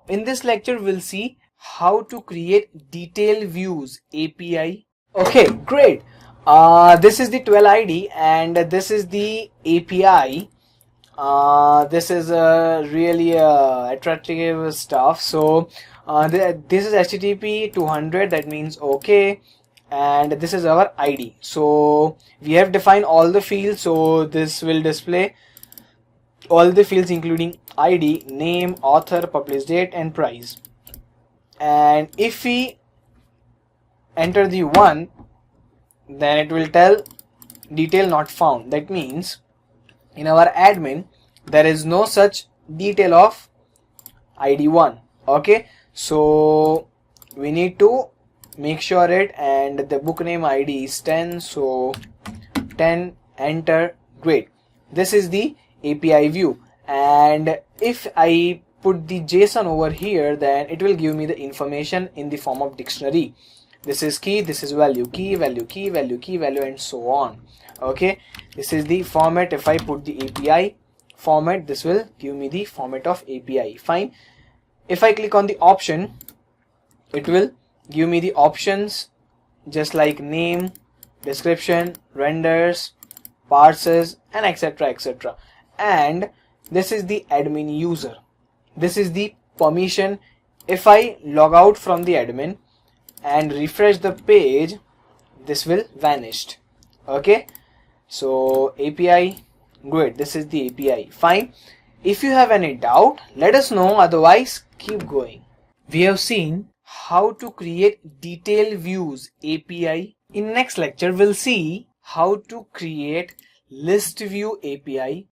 In this lecture, we'll see how to create detail views API. Okay, great. This is the 12 ID and this is the API. This is really attractive stuff. So this is HTTP 200, that means okay, and this is our ID. So we have defined all the fields, so this will display all the fields including ID, name, author, published date and price. And if we enter the 1, then it will tell detail not found. That means in our admin there is no such detail of ID 1. Okay, so we need to make sure it, and the book name ID is 10, so 10, enter. Great. This is the API view, and if I put the JSON over here, then it will give me the information in the form of dictionary. This is key, this is value, key, value, key, value, key, value, and so on. Okay, this is the format. If I put the API format, this will give me the format of API. Fine. If I click on the option, it will give me the options just like name, description, renders, parses, and etc, etc. And this is the admin user. This is the permission. If I log out from the admin and refresh the page, this will vanish. Okay, so API, great. This is the API. Fine. If you have any doubt, let us know, otherwise keep going. We have seen how to create detail views API. In next lecture, we'll see how to create list view API